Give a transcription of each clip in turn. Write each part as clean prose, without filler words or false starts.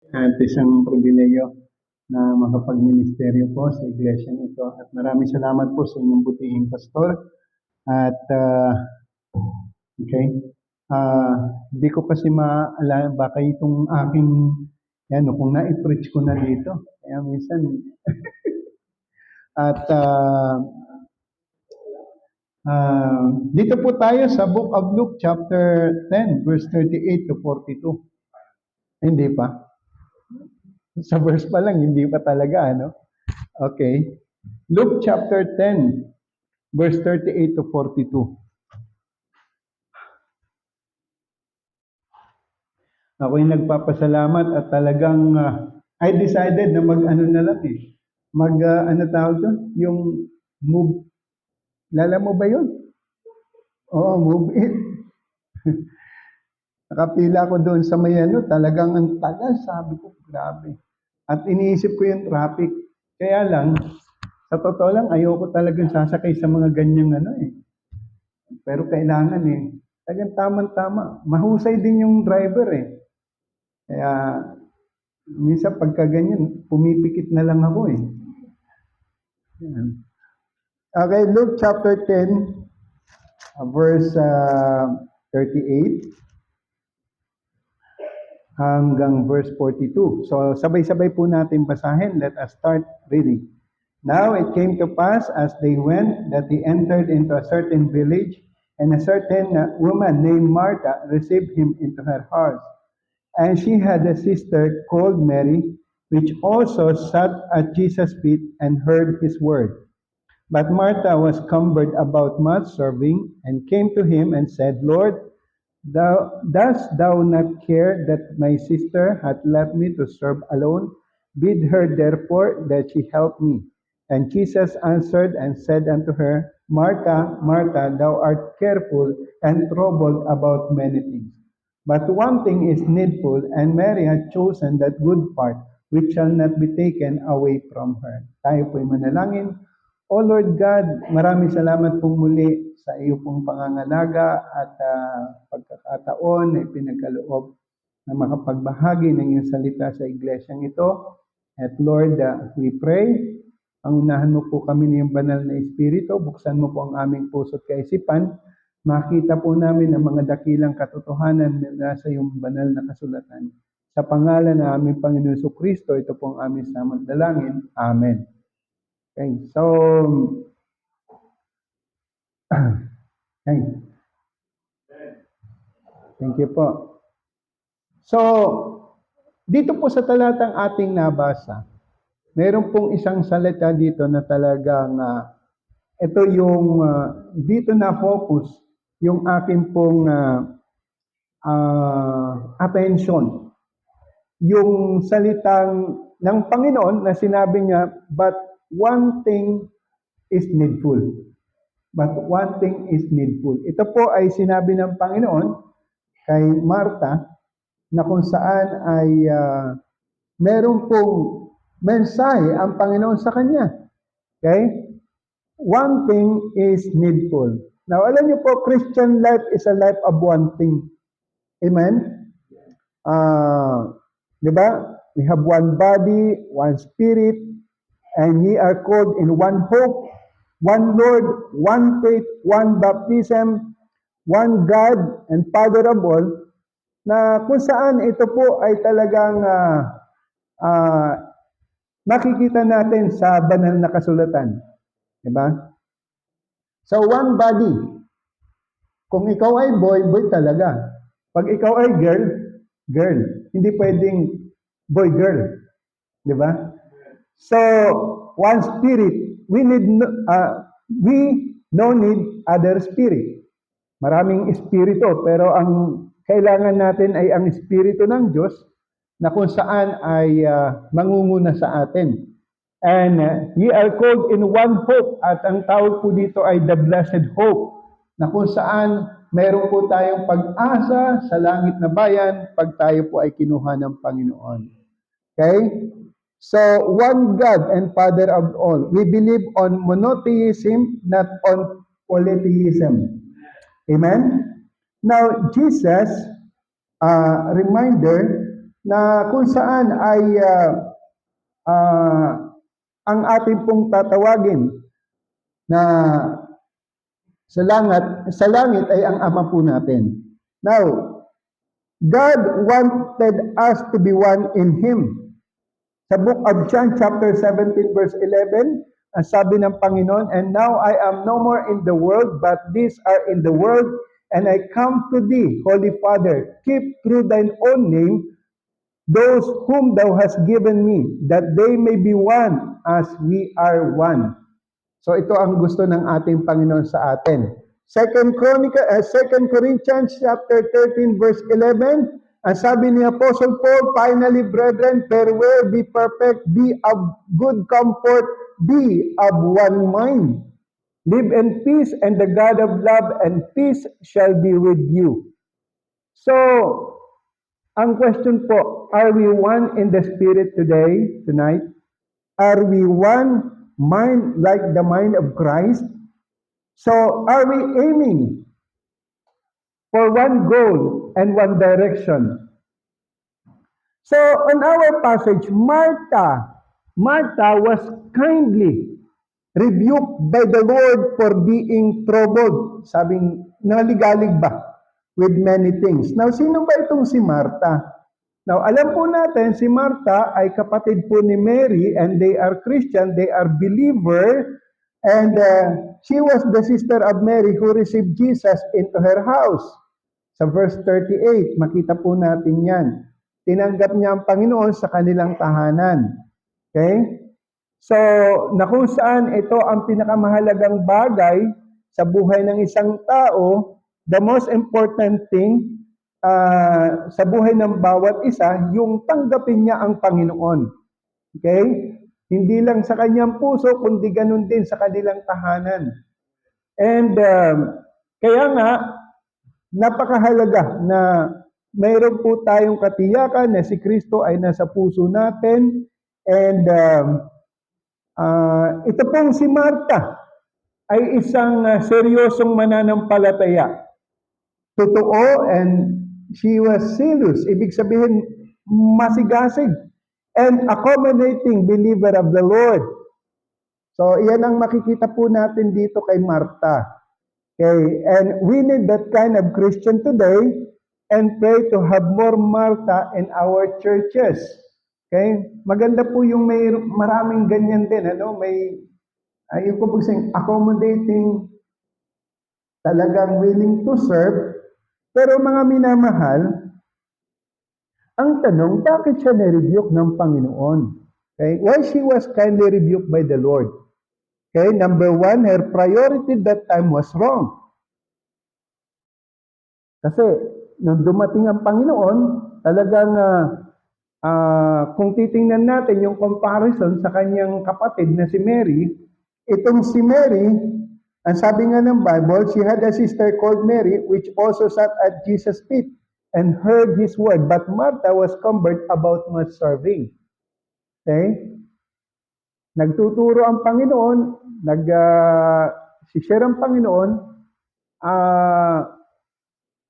At isang pribileyo na makapagministeryo po sa iglesia ito. At maraming salamat po sa inyong butihing pastor. At okay, hindi ko kasi maalala, baka itong aking, yan, kung na-preach ko na dito. Kaya minsan, at dito po tayo sa Book of Luke chapter 10, verse 38 to 42. Hindi pa. Sa verse pa lang, hindi pa talaga, ano? Okay. Luke chapter 10, verse 38 to 42. Ako'y nagpapasalamat at talagang I decided na mag-ano na lang eh. Ano tawag doon? Yung move. Lala mo ba yun? Oo, move it. Nakapila ko doon sa may ano, talagang ang tagal, sabi ko, grabe. At iniisip ko yung traffic. Kaya lang, sa totoo lang, ayoko talagang sasakay sa mga ganyang ano eh. Pero kailangan eh. Talagang tamang-tama. Mahusay din yung driver eh. Kaya, minsan pagka ganyan, pumipikit na lang ako eh. Yan. Okay, Luke chapter 10, verse 38 hanggang verse 42. So, sabay-sabay po natin basahin. Let us start reading. Now it came to pass as they went that they entered into a certain village, and a certain woman named Martha received him into her house. And she had a sister called Mary, which also sat at Jesus' feet and heard his word. But Martha was cumbered about much serving, and came to him and said, Lord, dost thou not care that my sister hath left me to serve alone? Bid her therefore that she help me. And Jesus answered and said unto her, Martha, Martha, thou art careful and troubled about many things. But one thing is needful, and Mary hath chosen that good part, which shall not be taken away from her. Tayo po'y manalangin. O Lord God, maraming salamat pong muli sa iyo pong pangangalaga at pagkakataon na ipinagkaloob na makapagbahagi ng iyong salita sa iglesyang ito. At Lord, we pray, pangunahan mo po kami ng banal na Espiritu, buksan mo po ang aming puso at kaisipan, makita po namin ang mga dakilang katotohanan na sa iyong banal na kasulatan. Sa pangalan ng aming Panginoon Kristo, ito po ang aming samantalangin. Amen. Okay, so, okay. Thank you po. So, dito po sa talatang ating nabasa, meron pong isang salita dito na talagang ito yung dito na focus yung aking pong attention. Yung salitang ng Panginoon na sinabi niya, but one thing is needful. But one thing is needful. Ito po ay sinabi ng Panginoon kay Martha na kung saan ay meron pong mensahe ang Panginoon sa kanya. Okay? One thing is needful. Now, alam niyo po, Christian life is a life of one thing. Amen? Diba? We have one body, one spirit, and ye are called in one hope, one Lord, one faith, one baptism, one God and Father of all, na kung saan ito po ay talagang makikita natin sa banal na kasulatan. Diba? So, one body. Kung ikaw ay boy, boy talaga. Pag ikaw ay girl, girl. Hindi pwedeng boy-girl. Diba? So, one spirit. We no need other spirit. Maraming espiritu, pero ang kailangan natin ay ang espiritu ng Diyos na kung saan ay mangunguna sa atin. And ye are called in one hope, at ang tawag po dito ay the blessed hope, na kung saan meron po tayong pag-asa sa langit na bayan pag tayo po ay kinuha ng Panginoon. Okay? So, one God and Father of all. We believe on monotheism, not on polytheism. Amen? Now, Jesus, reminder na kung saan ay ang ating pong tatawagin na sa langit ay ang Ama po natin. Now, God wanted us to be one in Him. Sa book of John chapter 17 verse 11, ang sabi ng Panginoon, "And now I am no more in the world, but these are in the world, and I come to thee, Holy Father, keep through thine own name those whom thou hast given me, that they may be one as we are one." So ito ang gusto ng ating Panginoon sa atin. Second Corinthians chapter 13 verse 11, ang sabi ni Apostle Paul, "Finally, brethren, farewell, be perfect, be of good comfort, be of one mind. Live in peace, and the God of love and peace shall be with you." So, ang question po, are we one in the Spirit tonight? Are we one mind like the mind of Christ? So, are we aiming for one goal and one direction? So, on our passage, Martha was kindly rebuked by the Lord for being troubled. Sabing, naligalig ba with many things? Now, sino ba itong si Martha? Now, alam po natin, si Martha ay kapatid po ni Mary, and they are Christian, they are believer, and she was the sister of Mary who received Jesus into her house. Sa verse 38, makita po natin yan. Tinanggap niya ang Panginoon sa kanilang tahanan. Okay? So, na kung saan ito ang pinakamahalagang bagay sa buhay ng isang tao, the most important thing sa buhay ng bawat isa, yung tanggapin niya ang Panginoon. Okay? Hindi lang sa kanyang puso, kundi ganun din sa kanilang tahanan. And kaya nga, napakahalaga na mayroon po tayong katiyakan na si Kristo ay nasa puso natin. And ito pong si Martha ay isang seryosong mananampalataya. Totoo, and she was zealous. Ibig sabihin, masigasig and accommodating believer of the Lord. So, iyan ang makikita po natin dito kay Martha. Okay, and we need that kind of Christian today, and pray to have more Martha in our churches. Okay? Maganda po yung may maraming ganyan din, ano? May yung po accommodating, talagang willing to serve. Pero mga minamahal, ang tanong, bakit siya na-rebuke ng Panginoon? Okay? Why she was kindly rebuked by the Lord? Okay, number one, her priority that time was wrong. Kasi, nung dumating ang Panginoon, talagang kung titingnan natin yung comparison sa kanyang kapatid na si Mary, itong si Mary, ang sabi nga ng Bible, she had a sister called Mary, which also sat at Jesus' feet and heard His word. But Martha was cumbered about much serving. Okay? Nagtuturo ang Panginoon, nag-share ang Panginoon,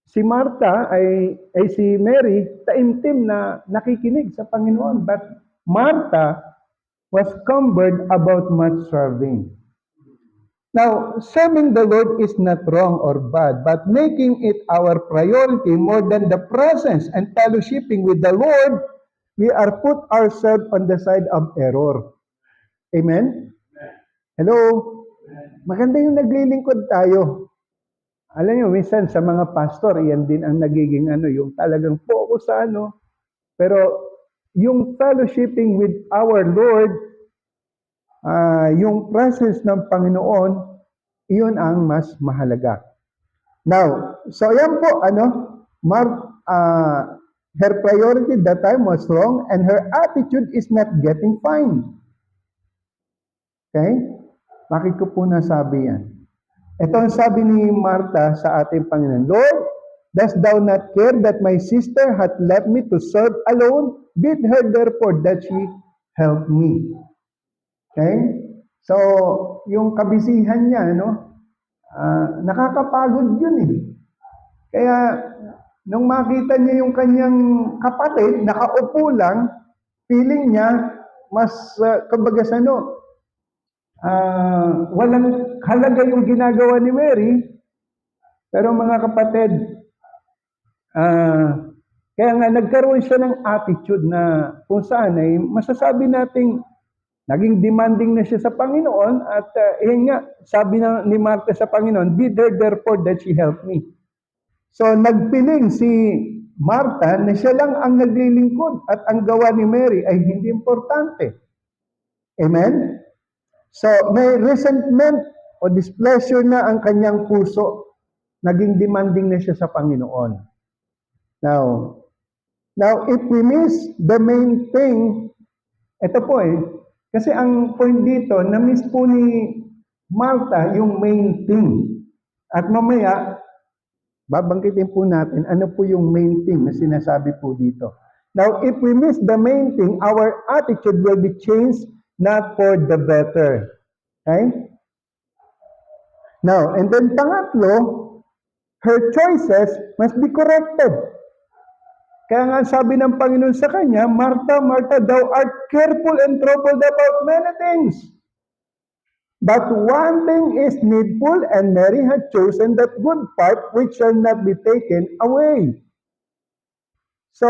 si Martha ay si Mary, taimtim na nakikinig sa Panginoon. But Martha was cumbered about much serving. Now, serving the Lord is not wrong or bad, but making it our priority more than the presence and fellowshipping with the Lord, we are put ourselves on the side of error. Amen? Hello? Maganda yung naglilingkod tayo. Alam niyo, minsan sa mga pastor, yan din ang nagiging yung talagang focus sa Pero yung fellowshipping with our Lord, yung presence ng Panginoon, iyon ang mas mahalaga. Now, so yan po, her priority that time was wrong, and her attitude is not getting fine. Okay? Bakit ko po nasabi yan? Ito ang sabi ni Martha sa ating Panginoon, Lord, dost thou not care that my sister hath left me to serve alone? Bid her therefore that she help me. Okay? So, yung kabisihan niya, nakakapagod yun eh. Kaya, nung makita niya yung kanyang kapatid, nakaupo lang, feeling niya, mas, kumbaga sa walang halaga yung ginagawa ni Mary, pero mga kapatid, kaya nga nagkaroon siya ng attitude na kung saan ay masasabi nating naging demanding na siya sa Panginoon at yun nga, sabi ni Martha sa Panginoon, "Bid her therefore that she help me." So nagpiling si Martha na siya lang ang naglilingkod at ang gawa ni Mary ay hindi importante. Amen? So may resentment o displeasure na ang kanyang puso. Naging demanding na siya sa Panginoon. Now, if we miss the main thing, ito po kasi ang point dito, na-miss po ni Martha yung main thing. At mamaya, babanggitin po natin ano po yung main thing na sinasabi po dito. Now, if we miss the main thing, our attitude will be changed not for the better. Okay? Now, and then pangatlo, her choices must be corrected. Kaya nga sabi ng Panginoon sa kanya, "Martha, Martha, thou art careful and troubled about many things. But one thing is needful, and Mary had chosen that good part which shall not be taken away." So,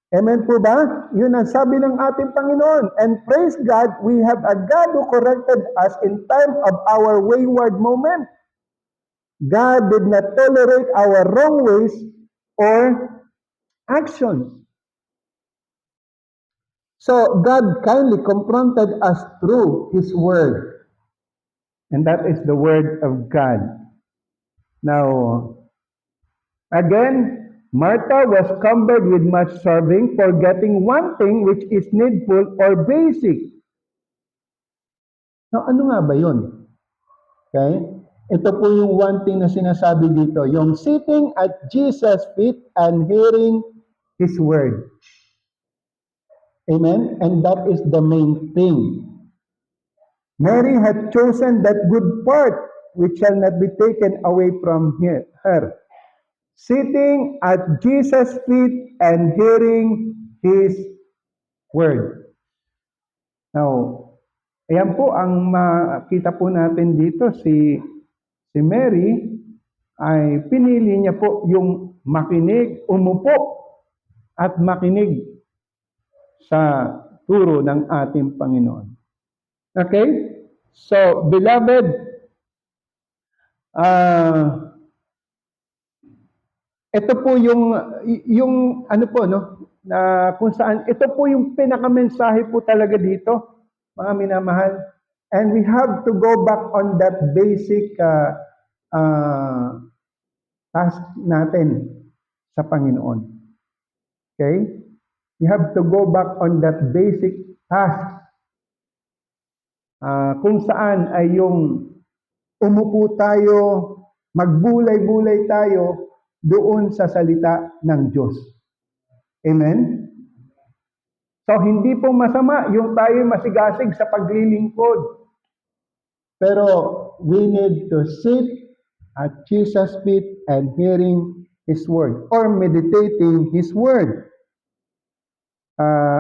amen po ba? Yun ang sabi ng ating Panginoon. And praise God, we have a God who corrected us in time of our wayward moment. God did not tolerate our wrong ways or actions. So, God kindly confronted us through His Word. And that is the Word of God. Now, again, Martha was cumbered with much serving, forgetting one thing which is needful or basic. Now, ano nga ba yun? Okay? Ito po yung one thing na sinasabi dito, yung sitting at Jesus' feet and hearing His Word. Amen? And that is the main thing. Mary had chosen that good part which shall not be taken away from her. Sitting at Jesus' feet and hearing His Word. Now, ayan po ang makita po natin dito, si Mary ay pinili niya po yung makinig, umupo at makinig sa turo ng ating Panginoon. Okay? So, beloved, ito po yung ano po, no? Na kung saan, ito po yung pinakamensahe po talaga dito, mga minamahal. And we have to go back on that basic task natin sa Panginoon. Okay? We have to go back on that basic task. Kung saan ay yung umupo tayo, magbulay-bulay tayo doon sa salita ng Diyos. Amen? So, hindi po masama yung tayo masigasig sa paglilingkod. Pero, we need to sit at Jesus' feet and hearing His Word or meditating His Word.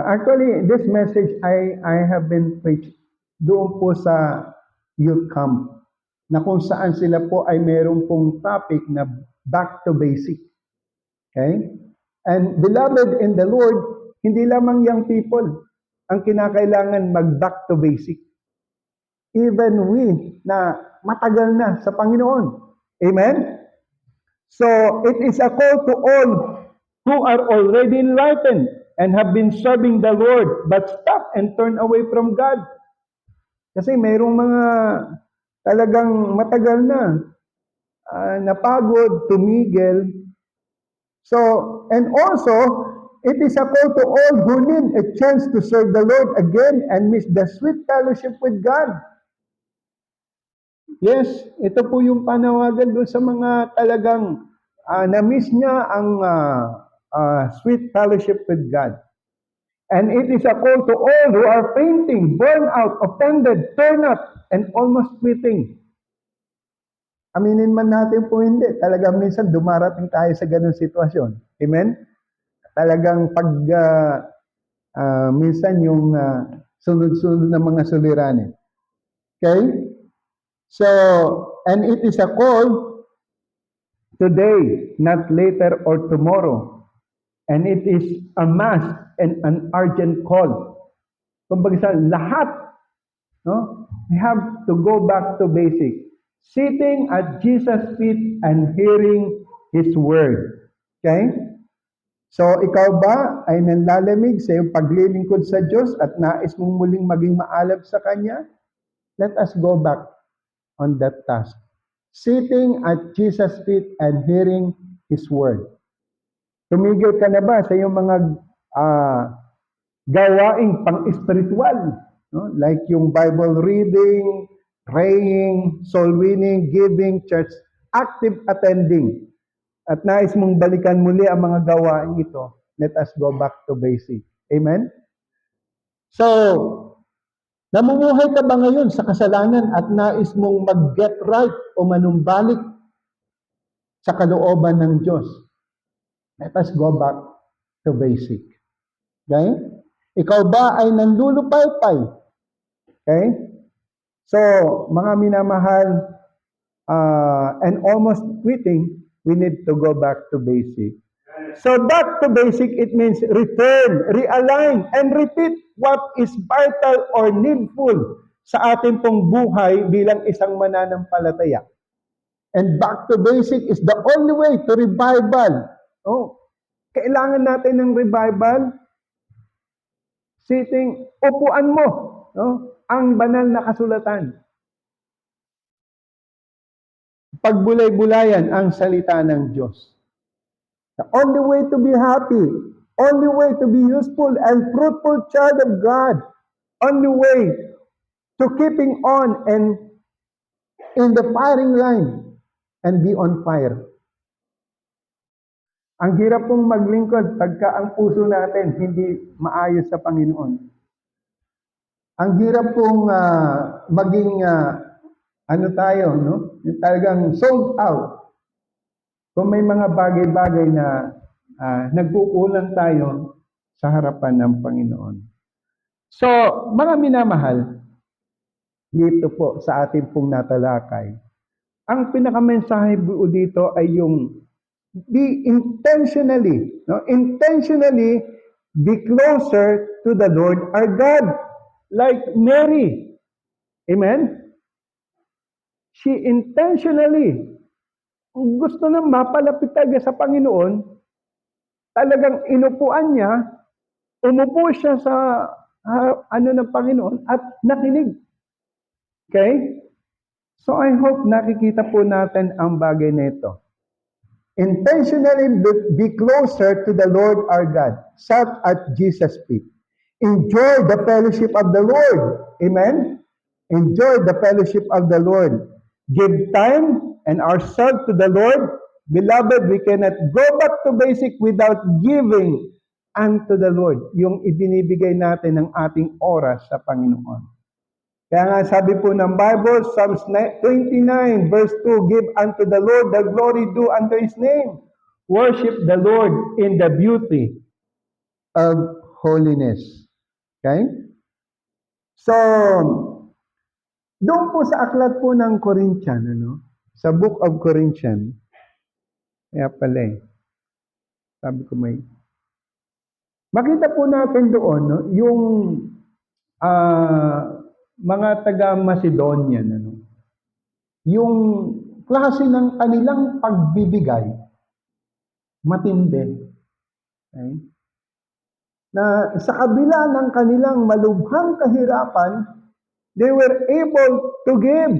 Actually, this message I have been preached doon po sa youth camp na kung saan sila po ay mayroong pong topic na back to basic. Okay? And beloved in the Lord, hindi lamang young people ang kinakailangan mag-back to basic. Even we na matagal na sa Panginoon. Amen? So, it is a call to all who are already enlightened and have been serving the Lord but stop and turn away from God. Kasi mayroong mga talagang matagal na napagod, tumigil. So, and also, it is a call to all who need a chance to serve the Lord again and miss the sweet fellowship with God. Yes, ito po yung panawagan doon sa mga talagang na-miss niya ang sweet fellowship with God. And it is a call to all who are fainting, burned out, offended, torn up, and almost quitting. Aminin man natin po hindi, talagang minsan dumarating tayo sa ganung sitwasyon. Amen? Talagang pag minsan yung sunod-sunod na mga suliranin. Okay? So, and it is a call today, not later or tomorrow. And it is a must and an urgent call. Kumbaga sa lahat, no? We have to go back to basic. Sitting at Jesus' feet and hearing His word. Okay? So, ikaw ba ay nanlalamig sa iyong paglilingkod sa Diyos at nais mong muling maging maalab sa Kanya? Let us go back on that task. Sitting at Jesus' feet and hearing His word. Tumigil ka na ba sa iyong mga gawaing pang-espiritual? No? Like yung Bible reading, praying, soul winning, giving, church, active attending. At nais mong balikan muli ang mga gawain ito, let us go back to basic. Amen? So, namumuhay ka ba ngayon sa kasalanan at nais mong mag-get right o manumbalik sa kalooban ng Diyos? Let us go back to basic. Okay? Ikaw ba ay nanlulupaypay? Okay? So, mga minamahal, and almost quitting, we need to go back to basic. So back to basic, it means return, realign, and repeat what is vital or needful sa ating pong buhay bilang isang mananampalataya. And back to basic is the only way to revival. Oh, kailangan natin ng revival. Sitting, upuan mo, no? Ang banal na kasulatan. Pagbulay-bulayan ang salita ng Diyos. The only way to be happy, only way to be useful and fruitful child of God, only way to keeping on and in the firing line and be on fire. Ang hirap pong maglingkod pagka ang puso natin hindi maayos sa Panginoon. Ang hirap pong maging ano tayo, no? Yung talagang sold out. Kung may mga bagay-bagay na nagkukulang tayo sa harapan ng Panginoon. So, mga minamahal, dito po sa ating pong natalakay, ang pinakamensahe po dito ay yung be intentionally, no? Intentionally be closer to the Lord our God. Like Mary. Amen? She intentionally, gusto na mapalapit talaga sa Panginoon, talagang inupuan niya, umupo siya sa ano ng Panginoon at nakinig. Okay? So I hope nakikita po natin ang bagay na ito. Intentionally be closer to the Lord our God. Sat at Jesus' feet. Enjoy the fellowship of the Lord. Amen? Enjoy the fellowship of the Lord. Give time and ourselves to the Lord. Beloved, we cannot go back to basic without giving unto the Lord. Yung ibinibigay natin ng ating oras sa Panginoon. Kaya nga sabi po ng Bible, Psalms 29 verse 2, give unto the Lord the glory due unto His name. Worship the Lord in the beauty of holiness. Okay? So, doon po sa aklat po ng Corinthian, sa Book of Corinthian, kaya pala sabi ko makita po natin doon, yung mga taga-Macedonia, yung klase ng kanilang pagbibigay, matindi. Okay? Na sa kabila ng kanilang malubhang kahirapan, they were able to give.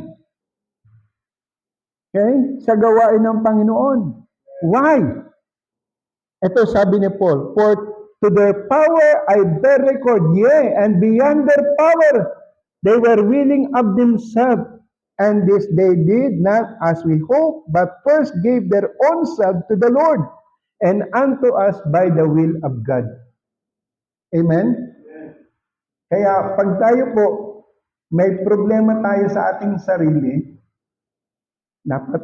Okay? Sa gawain ng Panginoon. Why? Ito sabi ni Paul, for to their power I bear record, yea, and beyond their power, they were willing of themselves, and this they did not as we hope, but first gave their own self to the Lord, and unto us by the will of God. Amen? Kaya pag tayo po, may problema tayo sa ating sarili, Dapat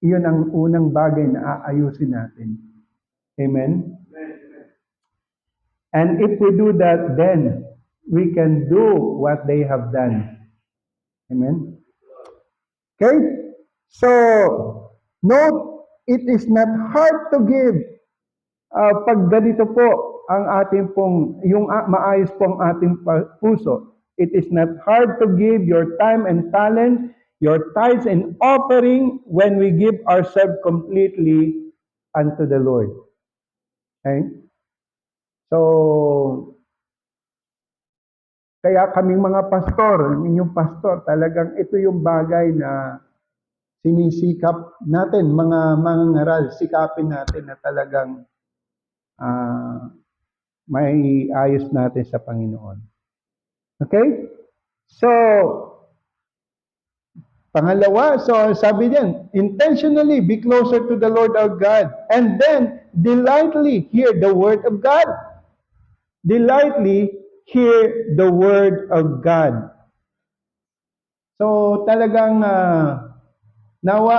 iyon ang unang bagay na aayusin natin. Amen? And if we do that, then we can do what they have done. Amen? Okay? So, note, it is not hard to give. Pag ganito po ang ating pong, yung maayos pong ating puso, it is not hard to give your time and talent, your tithes and offering when we give ourselves completely unto the Lord. Okay? So, kaya kaming mga pastor, inyong pastor, talagang ito yung bagay na sinisikap natin, mga mangangaral, sikapin natin na talagang may ayos natin sa Panginoon. Okay? So, pangalawa, so sabi diyan, intentionally be closer to the Lord our God, and then delightfully hear the word of God. Delightfully hear the word of God. So talagang nawa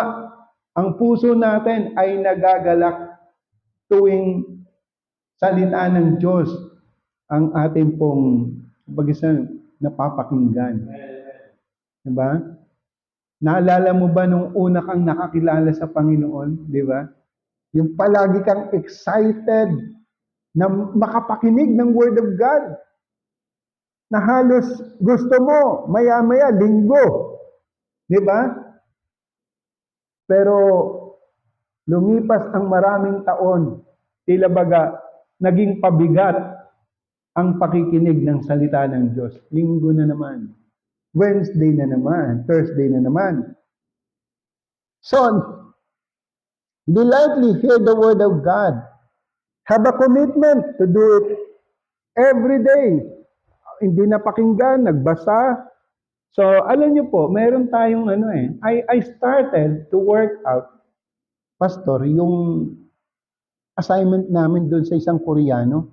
ang puso natin ay nagagalak tuwing salita ng Diyos ang ating pong napapakinggan. Diba? Naalala mo ba nung una kang nakakilala sa Panginoon? Diba? Yung palagi kang excited na makapakinig ng Word of God. Na halos gusto mo, maya-maya, linggo. Diba? Pero lumipas ang maraming taon, tila baga, naging pabigat ang pakikinig ng salita ng Diyos. Linggo na naman. Wednesday na naman. Thursday na naman. So, delightfully hear the word of God. Have a commitment to do it every day. Hindi napakinggan, nagbasa. So, alam niyo po, meron tayong I started to work out, Pastor, yung assignment namin doon sa isang Koreano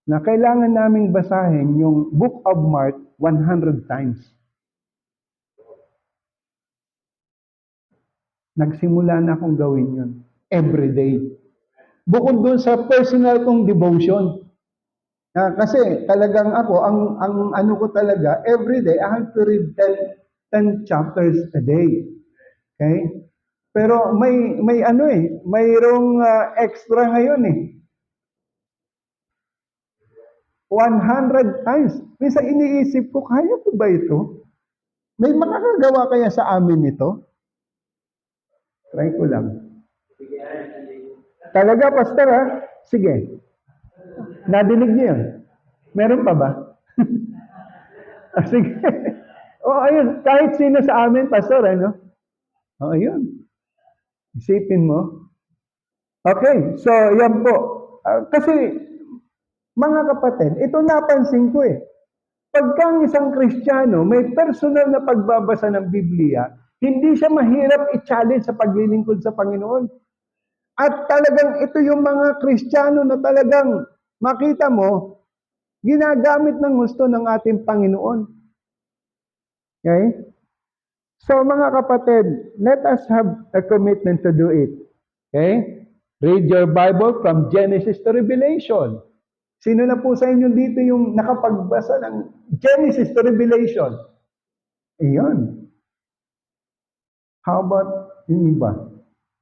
na kailangan naming basahin yung Book of Mark 100 times. Nagsimula na akong gawin yun every day. Bukod doon sa personal kong devotion. Kasi talagang ako, ang ano ko talaga, every day, I have to read 10 chapters a day. Okay? Pero may mayroong extra ngayon 100 times. Minsan iniisip ko, kaya ko ba ito? May makakagawa kaya sa amin ito? Try ko lang. Talaga, Pastor, ha? Sige. Nadinig niyo yun? Meron pa ba? Sige. Ayun. Kahit sino sa amin, Pastor, ano? Ayun. Isipin mo. Okay. So, yan po. Kasi, mga kapatid, ito napansin ko Pagka ang isang Kristiyano may personal na pagbabasa ng Biblia, hindi siya mahirap i-challenge sa paglilingkod sa Panginoon. At talagang ito yung mga Kristiyano na talagang makita mo, ginagamit ng gusto ng ating Panginoon. Okay? So mga kapatid, let us have a commitment to do it. Okay? Read your Bible from Genesis to Revelation. Sino na po sa inyo dito yung nakapagbasa ng Genesis to Revelation? Iyon. How about yung iba?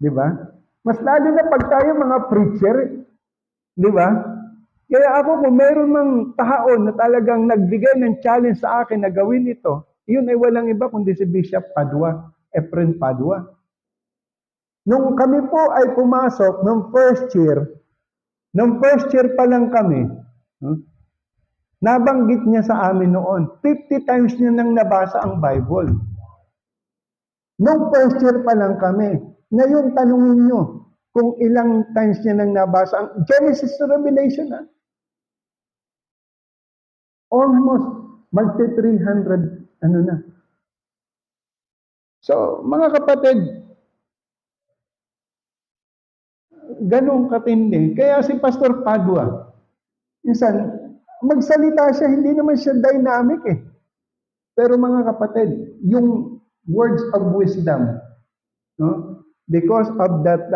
Di ba? Mas lalo na pag tayo mga preacher, di ba? Kaya ako kung meron mang taon na talagang nagbigay ng challenge sa akin na gawin ito, iyon ay walang iba kundi si Bishop Padua, Efren Padua. Nung kami po ay pumasok, nung first year pa lang kami, nabanggit niya sa amin noon, 50 times niya nang nabasa ang Bible. Nung first year pa lang kami, ngayon tanungin niyo kung ilang times niya nang nabasa ang Genesis to Revelation. Almost magti-300 na. So, mga kapatid, ganun katindi. Kaya si Pastor Padua, minsan, magsalita siya, hindi naman siya dynamic Pero mga kapatid, yung words of wisdom, no? Because of that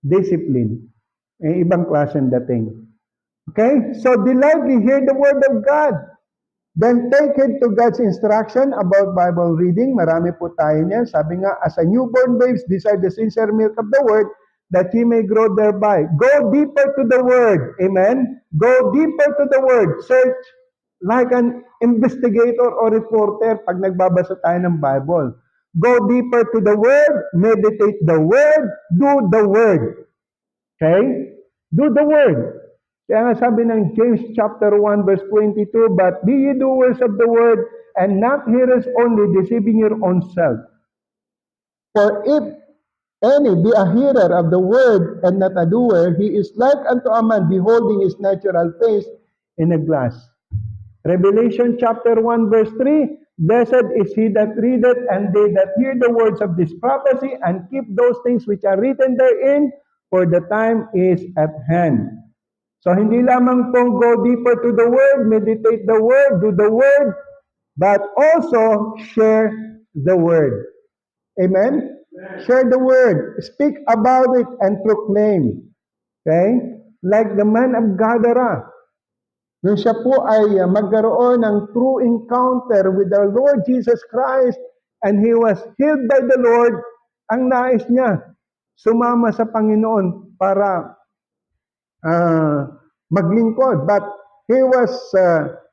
discipline. Ibang klaseng dating. Okay? So delightly hear the word of God. Then take heed to God's instruction about Bible reading. Marami po tayo niyan. Sabi nga, as a newborn babes, desire the sincere milk of the word, that ye may grow thereby. Go deeper to the word. Amen? Go deeper to the word. Search like an investigator or reporter pag nagbabasa tayo ng Bible. Go deeper to the word, meditate the word, do the word. Okay? Do the word. Kaya nga sabi ng James chapter 1 verse 22, but be ye doers of the word and not hearers only, deceiving your own self. For if any be a hearer of the word and not a doer, he is like unto a man beholding his natural face in a glass. Revelation chapter 1 verse 3, blessed is he that readeth and they that hear the words of this prophecy and keep those things which are written therein, for the time is at hand. So hindi lamang po go deeper to the word, meditate the word, do the word, but also share the word. Amen? Share the word. Speak about it and proclaim. Okay? Like the man of Gadara. Nung siya po ay magkaroon ng true encounter with the Lord Jesus Christ and he was healed by the Lord, ang nais niya, sumama sa Panginoon para maglingkod. But he was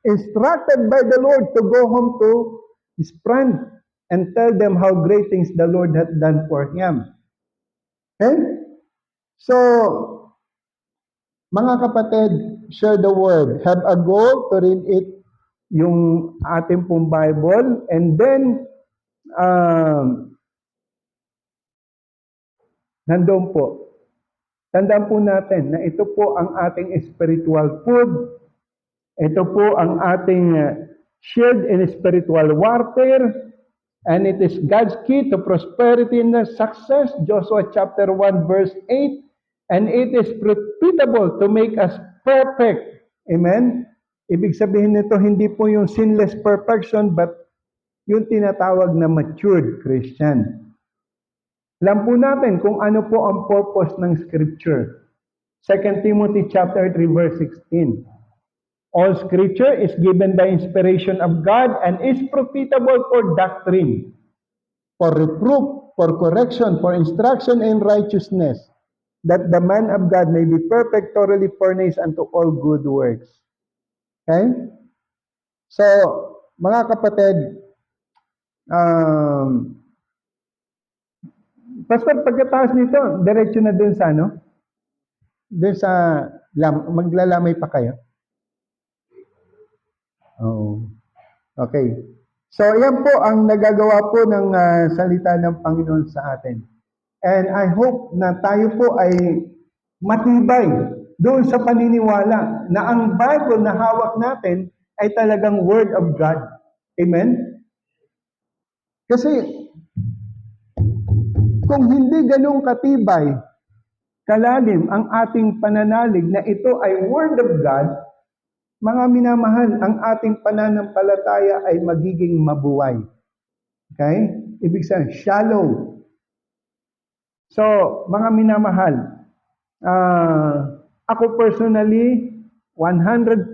instructed by the Lord to go home to his friend and tell them how great things the Lord had done for him. Okay? So, mga kapatid, share the word. Have a goal to read it, yung ating pong Bible. And then, nandun po. Tandaan po natin na ito po ang ating spiritual food. Ito po ang ating shield in spiritual warfare. And it is God's key to prosperity and success. Joshua chapter 1 verse 8. And it is profitable to make us perfect. Amen? Ibig sabihin nito, hindi po yung sinless perfection, but yung tinatawag na matured Christian. Alam po natin kung ano po ang purpose ng Scripture. 2 Timothy chapter 3 verse 16. All Scripture is given by inspiration of God and is profitable for doctrine, for reproof, for correction, for instruction in righteousness, that the man of God may be perfect, thoroughly furnished unto all good works. Okay? So, mga kapatid, Pastor, pagkatapos nito, diretso na dun sa ano? Dun sa, maglalamay pa kayo? Oo. Okay. So, yan po ang nagagawa po ng salita ng Panginoon sa atin. And I hope na tayo po ay matibay doon sa paniniwala na ang Bible na hawak natin ay talagang Word of God. Amen? Kasi, kung hindi ganun katibay, kalalim ang ating pananalig na ito ay Word of God, mga minamahal, ang ating pananampalataya ay magiging mabuhay. Okay? Ibig sabihin, shallow. So, mga minamahal, ako personally, 100%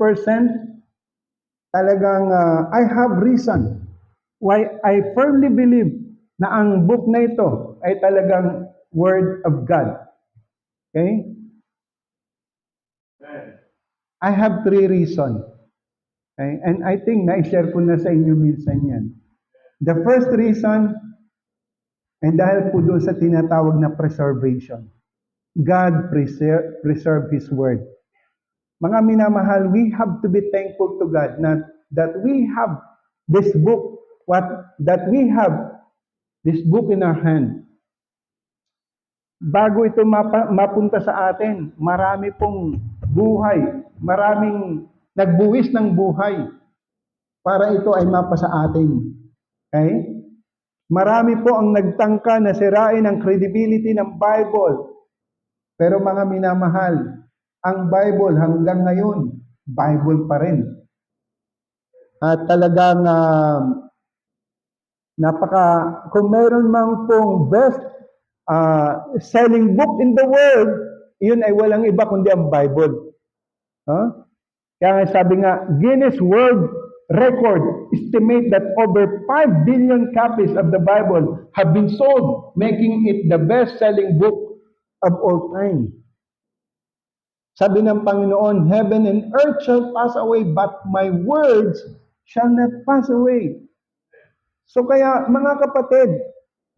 talagang I have reason why I firmly believe na ang book na ito ay talagang Word of God. Okay? I have 3 reasons. Okay? And I think na-share ko na sa inyo minsan yan. The first reason, and dahil po doon sa tinatawag na preservation. God preserve His Word. Mga minamahal, we have to be thankful to God that we have this book, that we have this book in our hand. Bago ito mapunta sa atin, marami pong buhay, maraming nagbuwis ng buhay para ito ay mapa sa atin. Okay? Marami po ang nagtangka na sirain ang credibility ng Bible. Pero mga minamahal, ang Bible hanggang ngayon, Bible pa rin. At talagang Kung meron mang pong best selling book in the world, yun ay walang iba kundi ang Bible. Huh? Kaya sabi nga, Guinness World Record estimate that over 5 billion copies of the Bible have been sold, making it the best-selling book of all time. Sabi ng Panginoon, heaven and earth shall pass away, but my words shall not pass away. So kaya mga kapatid,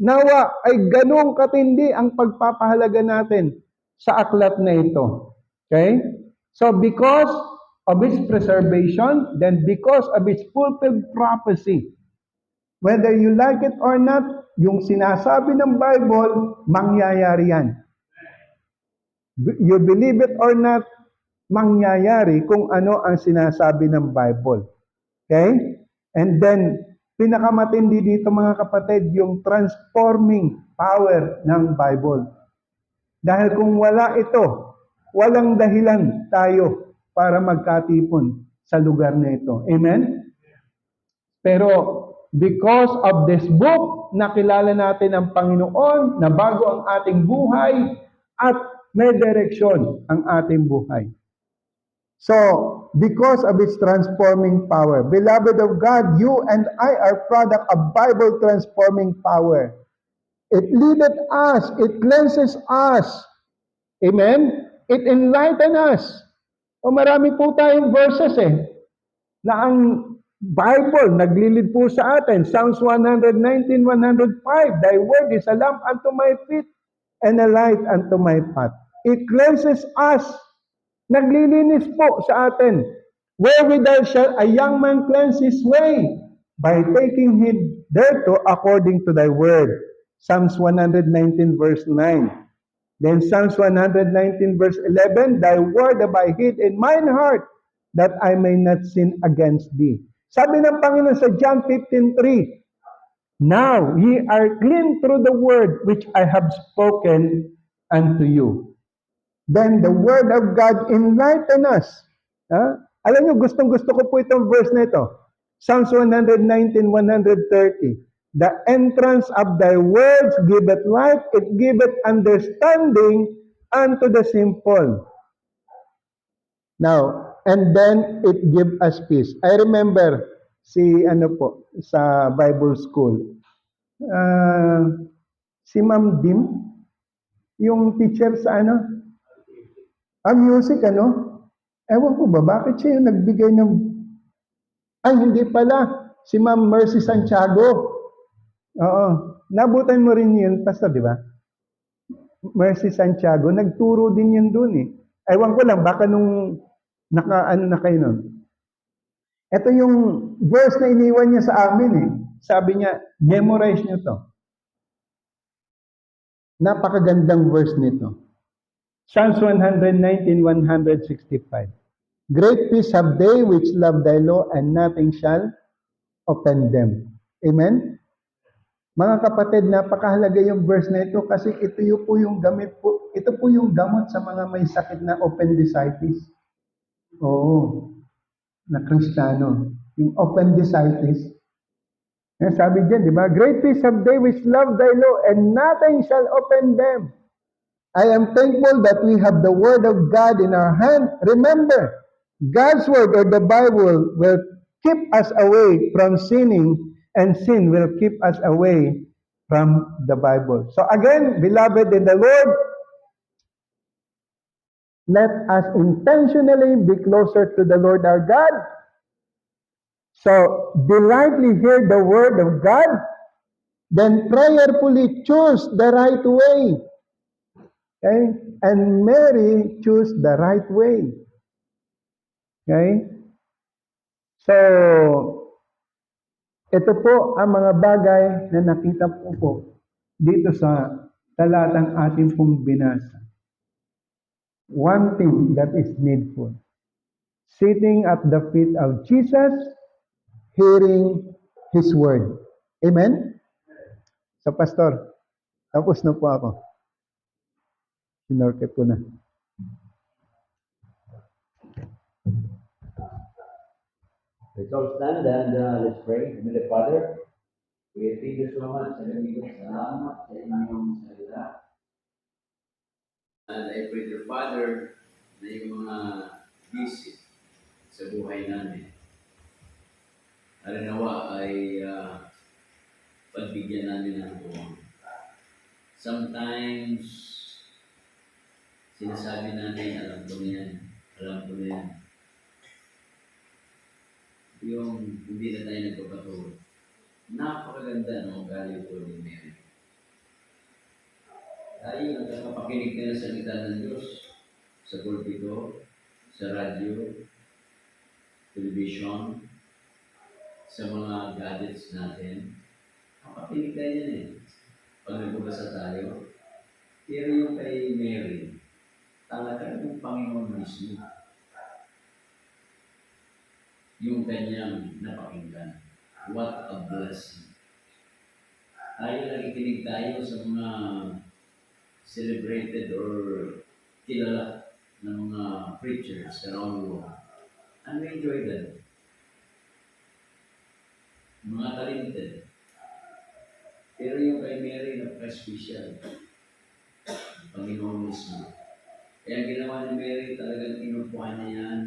nawa ay ganong katindi ang pagpapahalaga natin sa aklat na ito. Okay? So because of its preservation, then because of its fulfilled prophecy, whether you like it or not, yung sinasabi ng Bible, mangyayari yan. You believe it or not, mangyayari kung ano ang sinasabi ng Bible. Okay? And then, pinakamatindi dito mga kapatid, yung transforming power ng Bible. Dahil kung wala ito, walang dahilan tayo para magkatipon sa lugar na ito. Amen? Pero because of this book, nakilala natin ang Panginoon, na bago ang ating buhay, at may direksyon ang ating buhay. So, because of its transforming power, beloved of God, you and I are product of Bible transforming power. It leadeth us, it cleanses us. Amen? It enlightens us. O marami po tayong verses na ang Bible naglilid po sa atin. Psalms 119, 105, Thy word is a lamp unto my feet and a light unto my path. It cleanses us. Naglilinis po sa atin. Wherewithal shall a young man cleanse his way? By taking heed thereto according to thy word. Psalms 119 verse 9. Then Psalms 119 verse 11, Thy word have I hid in mine heart, that I may not sin against thee. Sabi ng Panginoon sa John 15:3, Now ye are clean through the word which I have spoken unto you. Then the word of God enlighten us. Alam nyo, gustong-gusto ko po itong verse na ito. Psalms 119, 130. The entrance of thy words giveth light, it giveth understanding unto the simple. Now, and then it give us peace. I remember sa Bible school, si Ma'am Dim, yung teacher sa music, ewan ko ba, bakit siya yung nagbigay ng, hindi pala, si Ma'am Mercy Santiago. Oo, nabutan mo rin yun, Pastor, di ba? Mercy Santiago, nagturo din yun dun Ewan ko lang, baka nung na kayo nun. Ito yung verse na iniwan niya sa amin Sabi niya, memorize niyo to. Napakagandang verse nito. Psalms 119, 165. Great peace have they which love thy law, and nothing shall offend them. Amen? Mga kapatid, napakahalaga yung verse na ito kasi ito yung gamot sa mga may sakit na appendicitis. Oo, na Kristiyano. Yung appendicitis. Sabi diyan, di ba? Great peace have they which love thy law, and nothing shall offend them. I am thankful that we have the word of God in our hand. Remember, God's word or the Bible will keep us away from sinning, and sin will keep us away from the Bible. So again, beloved in the Lord, let us intentionally be closer to the Lord our God. So delightfully hear the word of God, then prayerfully choose the right way. Okay? And Mary choose the right way. Okay? So, ito po ang mga bagay na nakita po dito sa talatang ating pong binasa. One thing that is needful. Sitting at the feet of Jesus, hearing His word. Amen? So, Pastor, tapos na po ako. Sinorket ko na. Let's all stand and let's pray. Heavenly Father, Kuya Tito Suaman, sa gabi ko, salamat sa inyong salita. And I pray to Father na yung mga visit sa buhay namin. Harinawa ay pagbigyan namin ng buwan. Sometimes, sinasabi namin, alam ko na yan, alam ko na yan. Yung hindi na tayo nagpapatuloy. Napakaganda ng ugali ko ni Mary. Tayo nagkakapakinig na ng salita ng Diyos sa pulpito, sa radyo, television, sa mga gadgets natin. Kapakinig tayo yan eh. Pag nagbabasa tayo. Pero yung kay Mary, talaga yung Panginoon mismo. Yung kanyang napakinggan. What a blessing. Tayo nakikinig tayo sa mga celebrated or kilala ng mga preachers around the world. And we enjoy them. Mga talented. Pero yung kay Mary, napaka-special. Panginoon mismo. Kaya ang ginawa ni Mary, talagang tinupuan niya yan,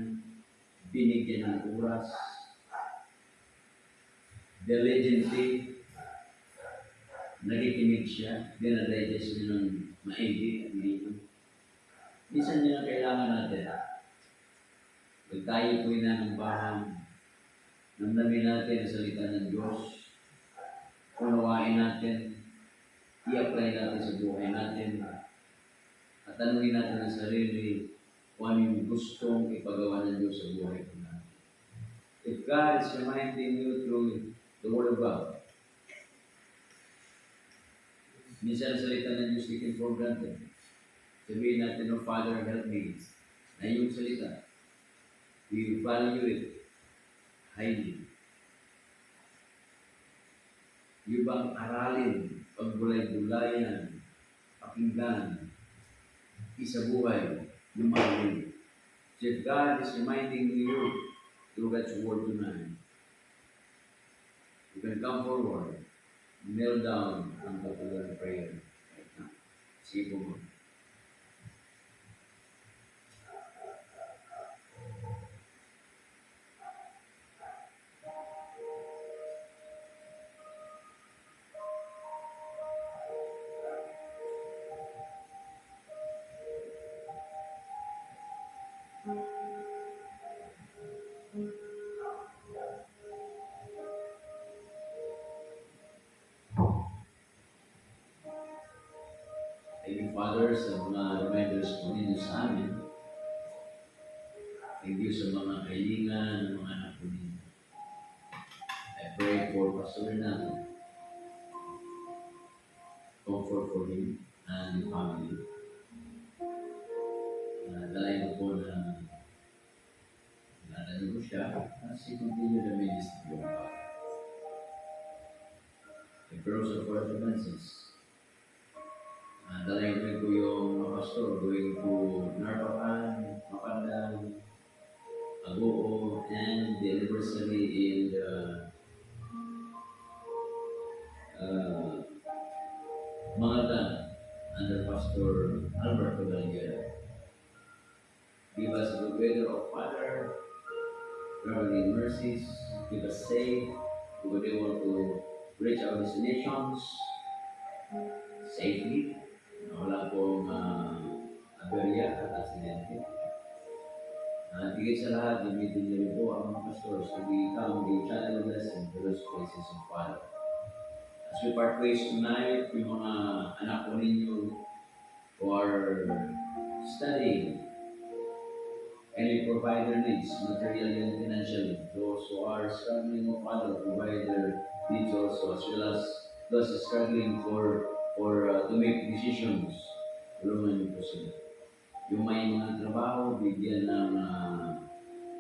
binigyan ng oras, diligently, nakikinig siya, dinadigest niya ng maigi at maigi. Minsan yun ang kailangan natin. Pag tayo po'y nanambahan, namdamin natin ang salita ng Diyos, unawain natin, i-apply natin sa buhay natin, at tanungin natin ang sarili kung ano yung gustong ipagawa ng Diyos sa buhay ko natin. If God is reminding you through the Word of God, minsan ang salita ng Diyos taken for granted. Sabihin natin, "Oh Father, help me." Na yung salita. We value it highly. Yung bang aralin, pagbulay-bulayan, pakinggan, isabuhay, lumalim. So if God is reminding you through God's word tonight, you can come forward, kneel down, and go to the prayer right now. Sige po mo. Thank you, Father, sa mga reminders po ninyo sa amin. Thank you sa mga kailingan ng mga anak po ninyo. I pray for Pastor natin. Comfort for him and the family. Dalayan ko po na nalanin ko siya as he continue the ministry of God. I pray also for the finances. Dalayan ko yung mga pastor going to Narpacan, Mapandang, Agoo, and the anniversary in the Mangadan under Pastor Alberto Galguera. Give us the weather of Father, traveling mercies, keep us safe, we will be able to reach our destinations safely. Wala pong aberya at aksidente. Higit sa lahat, gamitin niyo po ang mga pastors to become the channel of blessing to those places of Father. As we part ways tonight, yung mga anak po ninyo who are studying, and we provide their needs, materially and financially. Those who are struggling of Father, provide their needs also, as well as those struggling to make decisions. Tulungan niyo po sila. Yung may mga trabaho, bigyan ng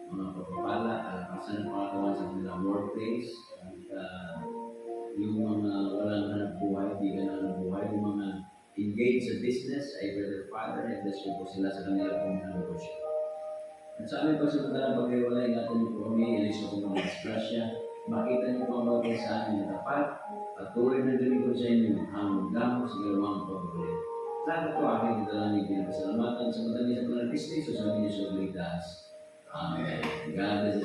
mga pagpapala, kalakasan ng pangakawan sa kanilang workplace, at yung mga walang hanap buhay, bigyan ng hanap buhay, yung mga engaged sa business, ay brother Father, and bless po sila sa kanilang mga negosyo. At sa amin pa sa madalang pagkaiwalay, ingatan niyo po kami, ilis ko mga disgrasya, makita niyo po ang bagay sa akin na tapat at tuloy na lingkod sa inyo hanggang damo sa ginawang pagbulit. Sa ito aking dalangin pinagpasalamatan sa matamis at mga Kristo sa amin sa ligtas. Amen. God is